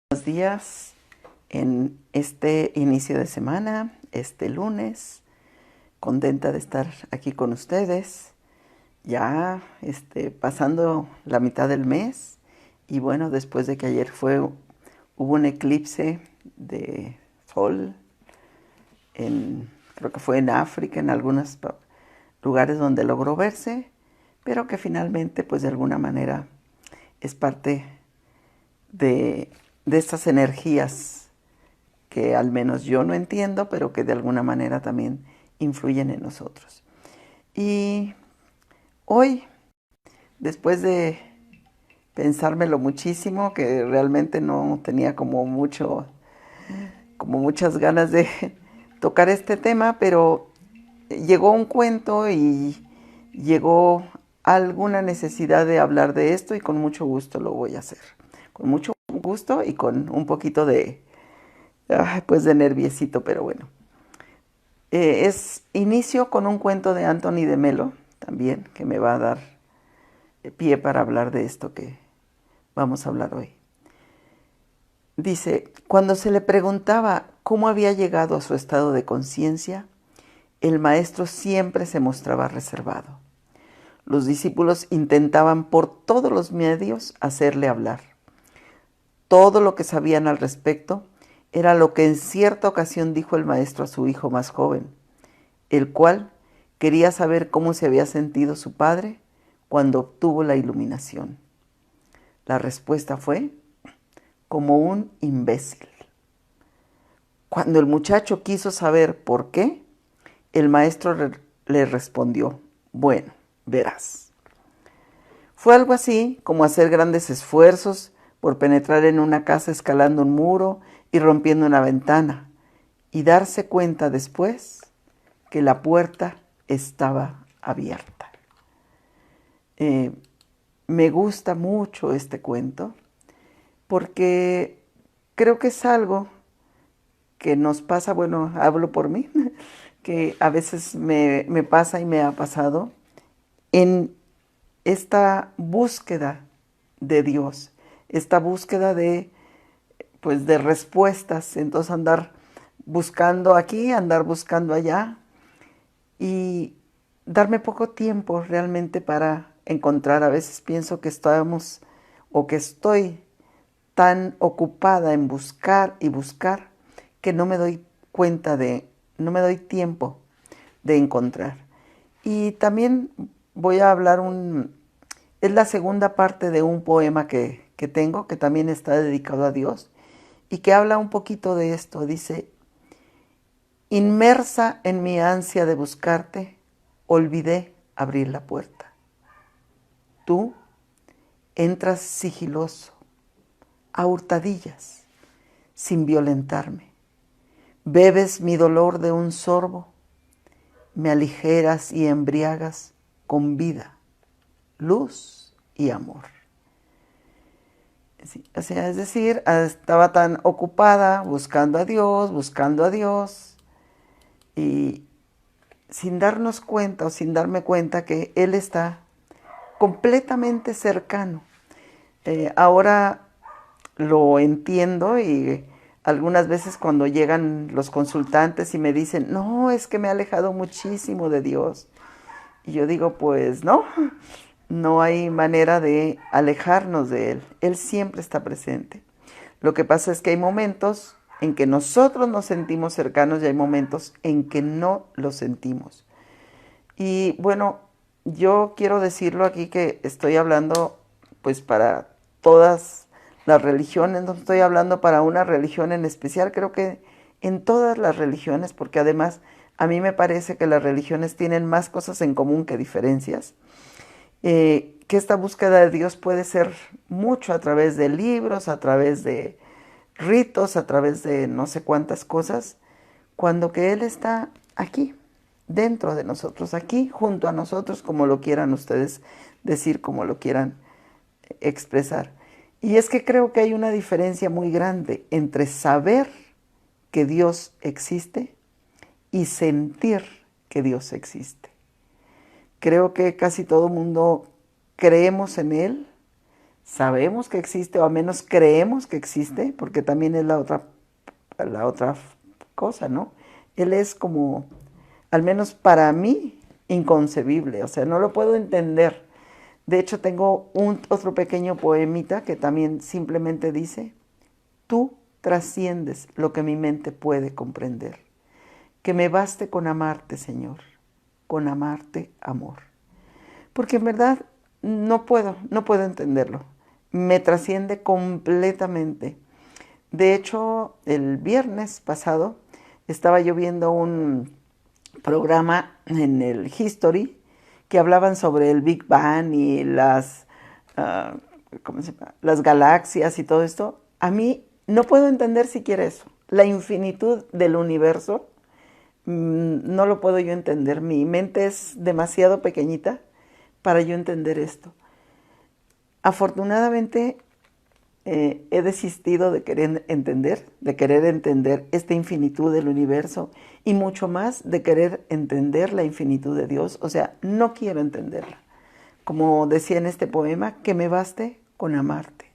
Buenos días en este inicio de semana, este lunes. Contenta de estar aquí con ustedes, ya pasando la mitad del mes. Y bueno, después de que ayer hubo un eclipse de sol, creo que fue en África, en algunos lugares donde logró verse, pero que finalmente, pues de alguna manera, es parte de estas energías que al menos yo no entiendo, pero que de alguna manera también influyen en nosotros. Y hoy, después de pensármelo muchísimo, que realmente no tenía como muchas ganas de tocar este tema, pero llegó un cuento y llegó alguna necesidad de hablar de esto y con mucho gusto lo voy a hacer. Con mucho gusto y con un poquito pues de nerviecito, pero bueno. Inicio con un cuento de Anthony de Melo, también, que me va a dar pie para hablar de esto que vamos a hablar hoy. Dice, cuando se le preguntaba cómo había llegado a su estado de conciencia, el maestro siempre se mostraba reservado. Los discípulos intentaban por todos los medios hacerle hablar. Todo lo que sabían al respecto era lo que en cierta ocasión dijo el maestro a su hijo más joven, el cual quería saber cómo se había sentido su padre cuando obtuvo la iluminación. La respuesta fue, como un imbécil. Cuando el muchacho quiso saber por qué, el maestro le respondió, bueno, verás. Fue algo así como hacer grandes esfuerzos por penetrar en una casa escalando un muro y rompiendo una ventana, y darse cuenta después que la puerta estaba abierta. Me gusta mucho este cuento porque creo que es algo que nos pasa, bueno, hablo por mí, que a veces me pasa y me ha pasado en esta búsqueda de Dios, esta búsqueda pues de respuestas, entonces andar buscando aquí, andar buscando allá y darme poco tiempo realmente para encontrar. A veces pienso que estamos o que estoy tan ocupada en buscar y buscar que no me doy no me doy tiempo de encontrar. Y también voy a hablar es la segunda parte de un poema que tengo, que también está dedicado a Dios y que habla un poquito de esto. Dice, inmersa en mi ansia de buscarte, olvidé abrir la puerta. Tú entras sigiloso, a hurtadillas, sin violentarme. Bebes mi dolor de un sorbo, me aligeras y embriagas con vida, luz y amor. Sí, o sea, es decir, estaba tan ocupada buscando a Dios, y sin darnos cuenta o sin darme cuenta que Él está completamente cercano. Ahora lo entiendo y algunas veces cuando llegan los consultantes y me dicen, no, es que me he alejado muchísimo de Dios. Y yo digo, pues no, no hay manera de alejarnos de Él. Él siempre está presente. Lo que pasa es que hay momentos en que nosotros nos sentimos cercanos y hay momentos en que no lo sentimos. Y bueno, yo quiero decirlo aquí que estoy hablando pues para todas las religiones, no estoy hablando para una religión en especial, creo que en todas las religiones, porque además a mí me parece que las religiones tienen más cosas en común que diferencias, que esta búsqueda de Dios puede ser mucho a través de libros, a través de ritos, a través de no sé cuántas cosas, cuando que Él está aquí, dentro de nosotros, aquí junto a nosotros, como lo quieran ustedes decir, como lo quieran expresar. Y es que creo que hay una diferencia muy grande entre saber que Dios existe y sentir que Dios existe. Creo que casi todo el mundo creemos en Él, sabemos que existe, o al menos creemos que existe, porque también es la otra cosa, ¿no? Él es como, al menos para mí, inconcebible, o sea, no lo puedo entender. De hecho, tengo otro pequeño poemita que también simplemente dice: tú trasciendes lo que mi mente puede comprender. Que me baste con amarte, Señor, con amarte, amor. Porque en verdad no puedo entenderlo. Me trasciende completamente. De hecho, el viernes pasado estaba yo viendo un programa en el History que hablaban sobre el Big Bang y ah, ¿cómo se llama? Las galaxias y todo esto. A mí no puedo entender siquiera eso. La infinitud del universo, no lo puedo yo entender. Mi mente es demasiado pequeñita para yo entender esto. Afortunadamente, he desistido de querer entender esta infinitud del universo y mucho más de querer entender la infinitud de Dios. O sea, no quiero entenderla. Como decía en este poema, que me baste con amarte,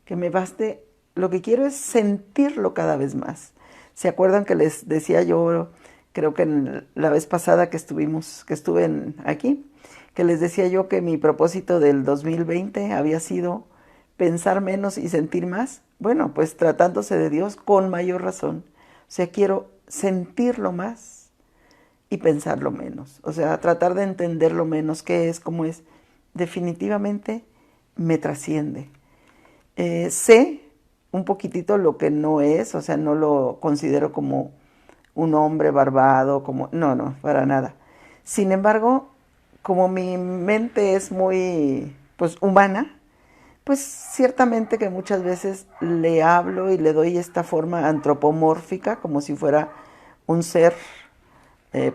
que me baste, lo que quiero es sentirlo cada vez más. ¿Se acuerdan que les decía yo, creo que en la vez pasada que estuve aquí, que les decía yo que mi propósito del 2020 había sido pensar menos y sentir más? Bueno, pues tratándose de Dios, con mayor razón. O sea, quiero sentirlo más y pensarlo menos. O sea, tratar de entenderlo menos, qué es, cómo es. Definitivamente me trasciende. Sé un poquitito lo que no es, o sea, no lo considero como un hombre barbado, como, no, para nada. Sin embargo, como mi mente es muy, pues, humana, pues ciertamente que muchas veces le hablo y le doy esta forma antropomórfica, como si fuera un ser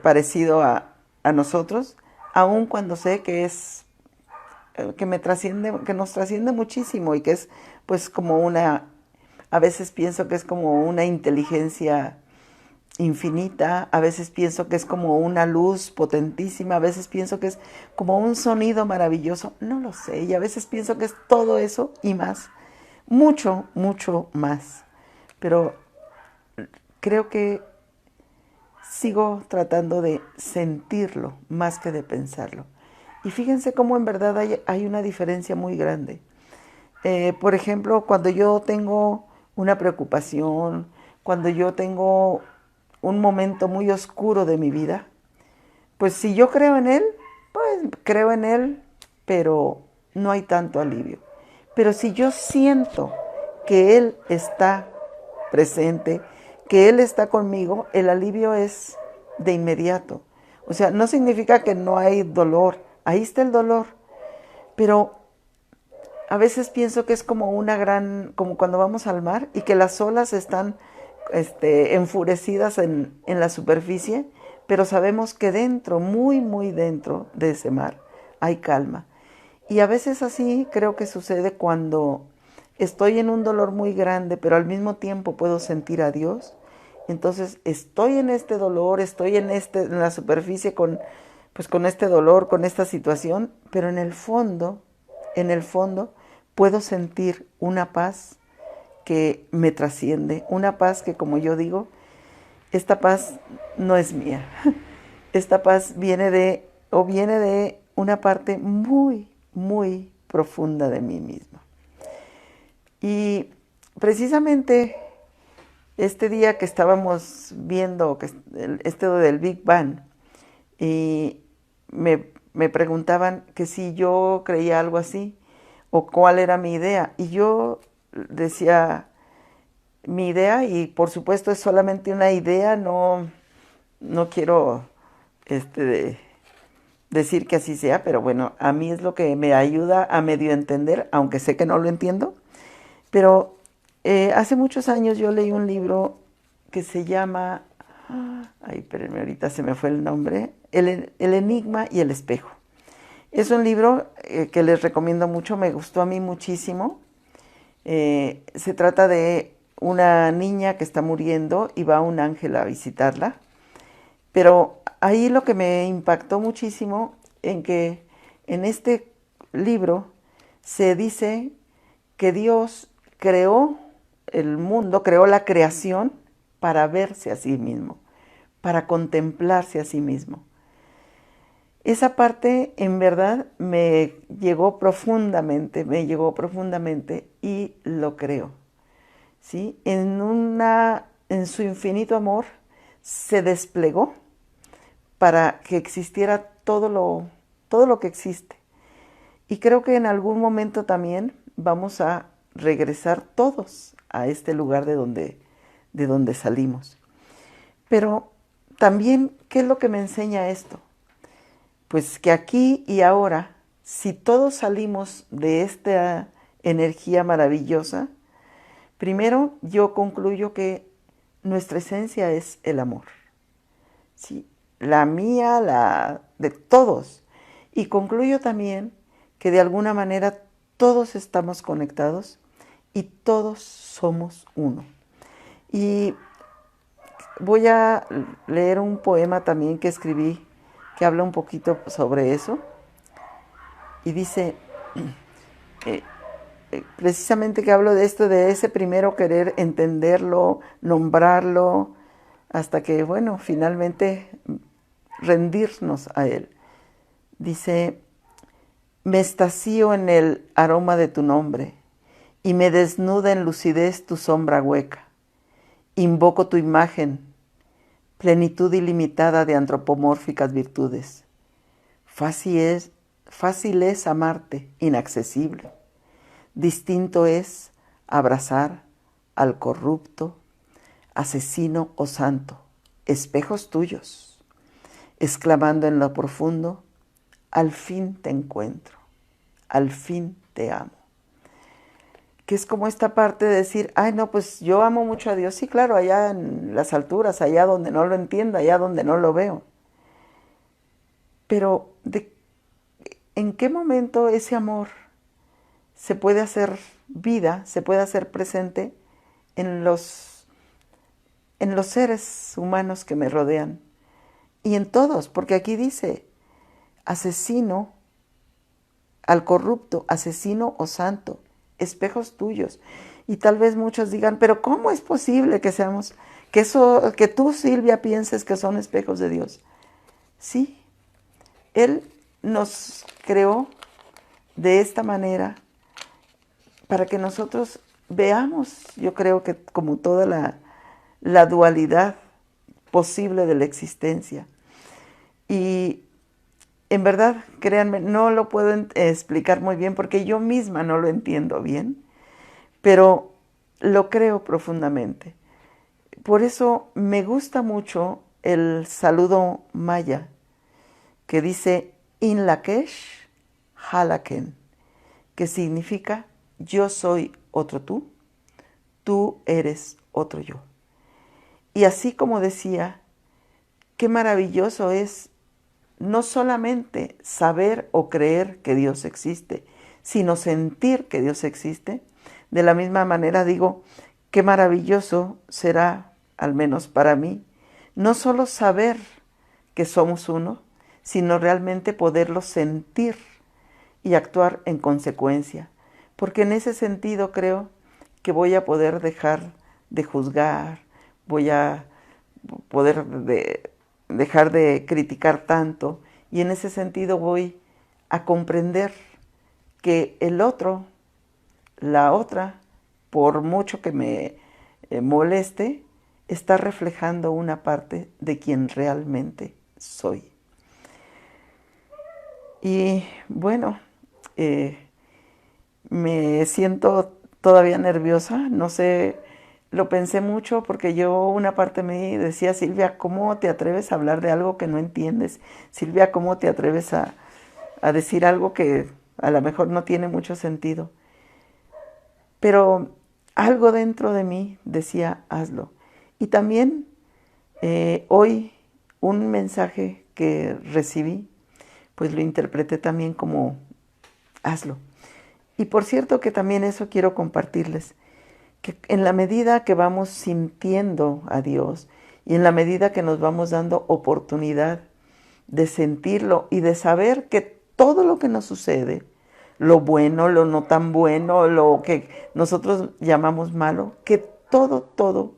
parecido a nosotros, aun cuando sé que es que me trasciende, que nos trasciende muchísimo y que es pues como a veces pienso que es como una inteligencia infinita, a veces pienso que es como una luz potentísima, a veces pienso que es como un sonido maravilloso, no lo sé, y a veces pienso que es todo eso y más, mucho, mucho más. Pero creo que sigo tratando de sentirlo más que de pensarlo. Y fíjense cómo en verdad hay una diferencia muy grande. Por ejemplo, cuando yo tengo una preocupación, cuando yo tengo un momento muy oscuro de mi vida, pues si yo creo en Él, pues creo en Él, pero no hay tanto alivio. Pero si yo siento que Él está presente, que Él está conmigo, el alivio es de inmediato. O sea, no significa que no hay dolor, ahí está el dolor, pero a veces pienso que es como como cuando vamos al mar y que las olas están enfurecidas en la superficie, pero sabemos que dentro, muy, muy dentro de ese mar, hay calma. Y a veces así creo que sucede cuando estoy en un dolor muy grande, pero al mismo tiempo puedo sentir a Dios. Entonces estoy en este dolor, estoy en la superficie pues con este dolor, con esta situación, pero en el fondo, puedo sentir una paz que me trasciende, una paz que, como yo digo, esta paz no es mía. Esta paz viene de una parte muy, muy profunda de mí misma. Y precisamente este día que estábamos viendo este del Big Bang, y me preguntaban que si yo creía algo así o cuál era mi idea. Y yo decía, mi idea, y por supuesto es solamente una idea, no quiero decir que así sea, pero bueno, a mí es lo que me ayuda a medio entender, aunque sé que no lo entiendo. Pero hace muchos años yo leí un libro que se llama, ay, espérenme, ahorita se me fue el nombre, El enigma y el espejo. Es un libro que les recomiendo mucho, me gustó a mí muchísimo. Se trata de una niña que está muriendo y va un ángel a visitarla. Pero ahí lo que me impactó muchísimo en que en este libro se dice que Dios creó el mundo, creó la creación para verse a sí mismo, para contemplarse a sí mismo. Esa parte en verdad me llegó profundamente y lo creo. ¿Sí? En su infinito amor se desplegó para que existiera todo lo que existe. Y creo que en algún momento también vamos a regresar todos a este lugar de donde salimos. Pero también, ¿qué es lo que me enseña esto? Pues que aquí y ahora, si todos salimos de esta energía maravillosa, primero yo concluyo que nuestra esencia es el amor. ¿Sí? La mía, la de todos. Y concluyo también que de alguna manera todos estamos conectados y todos somos uno. Y voy a leer un poema también que escribí que habla un poquito sobre eso. Y dice, precisamente que hablo de esto, de ese primero querer entenderlo, nombrarlo, hasta que, bueno, finalmente rendirnos a él. Dice, me estácio en el aroma de tu nombre y me desnuda en lucidez tu sombra hueca. Invoco tu imagen, plenitud ilimitada de antropomórficas virtudes. Fácil es amarte, inaccesible. Distinto es abrazar al corrupto, asesino o santo, espejos tuyos, exclamando en lo profundo, al fin te encuentro, al fin te amo. Que es como esta parte de decir, ay no, pues yo amo mucho a Dios, sí claro, allá en las alturas, allá donde no lo entiendo, allá donde no lo veo. Pero ¿en qué momento ese amor se puede hacer vida, se puede hacer presente en los seres humanos que me rodean? Y en todos, porque aquí dice, asesino al corrupto, asesino o santo, espejos tuyos. Y tal vez muchos digan, pero ¿cómo es posible que seamos, que tú, Silvia, pienses que son espejos de Dios? Sí, Él nos creó de esta manera para que nosotros veamos, yo creo que como toda la dualidad posible de la existencia. Y en verdad, créanme, no lo puedo explicar muy bien porque yo misma no lo entiendo bien, pero lo creo profundamente. Por eso me gusta mucho el saludo maya que dice In Lakesh Halaken, que significa yo soy otro tú eres otro yo. Y así como decía, qué maravilloso es no solamente saber o creer que Dios existe, sino sentir que Dios existe. De la misma manera digo, qué maravilloso será, al menos para mí, no solo saber que somos uno, sino realmente poderlo sentir y actuar en consecuencia. Porque en ese sentido creo que voy a poder dejar de juzgar, voy a poder dejar de criticar tanto, y en ese sentido voy a comprender que el otro, la otra, por mucho que me moleste, está reflejando una parte de quien realmente soy. Y bueno, me siento todavía nerviosa, no sé, lo pensé mucho porque una parte de mí decía, Silvia, ¿cómo te atreves a hablar de algo que no entiendes? Silvia, ¿cómo te atreves a decir algo que a lo mejor no tiene mucho sentido? Pero algo dentro de mí decía, hazlo. Y también hoy un mensaje que recibí, pues lo interpreté también como, hazlo. Y por cierto que también eso quiero compartirles, que en la medida que vamos sintiendo a Dios y en la medida que nos vamos dando oportunidad de sentirlo y de saber que todo lo que nos sucede lo bueno, lo no tan bueno, lo que nosotros llamamos malo, que todo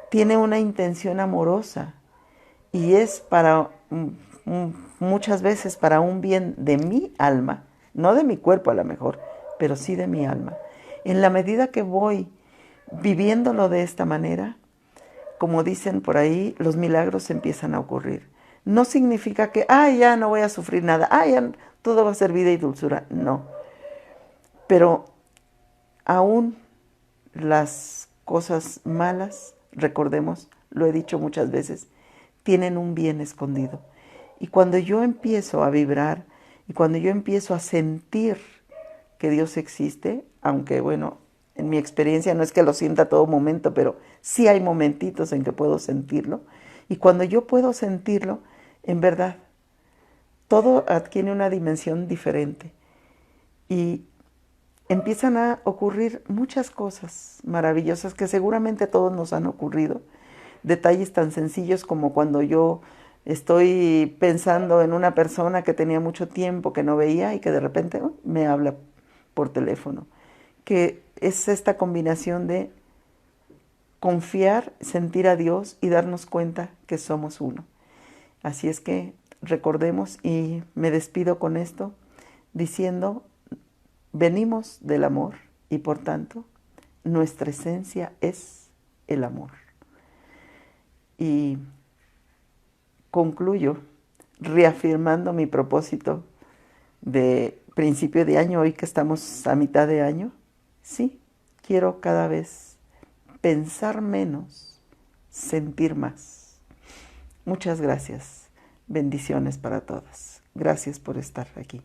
tiene una intención amorosa y es para muchas veces para un bien de mi alma, no de mi cuerpo a lo mejor, pero sí de mi alma. En la medida que voy viviéndolo de esta manera, como dicen por ahí, los milagros empiezan a ocurrir. No significa que, ya no voy a sufrir nada, ya todo va a ser vida y dulzura. No. Pero aún las cosas malas, recordemos, lo he dicho muchas veces, tienen un bien escondido. Y cuando yo empiezo a vibrar y cuando yo empiezo a sentir que Dios existe, aunque bueno, en mi experiencia no es que lo sienta a todo momento, pero sí hay momentitos en que puedo sentirlo. Y cuando yo puedo sentirlo, en verdad, todo adquiere una dimensión diferente. Y empiezan a ocurrir muchas cosas maravillosas que seguramente a todos nos han ocurrido. Detalles tan sencillos como cuando yo estoy pensando en una persona que tenía mucho tiempo que no veía y que de repente me habla por teléfono. Que es esta combinación de confiar, sentir a Dios y darnos cuenta que somos uno. Así es que recordemos, y me despido con esto diciendo: venimos del amor y por tanto nuestra esencia es el amor. Y concluyo reafirmando mi propósito de principio de año, hoy que estamos a mitad de año. Sí, quiero cada vez pensar menos, sentir más. Muchas gracias. Bendiciones para todas. Gracias por estar aquí.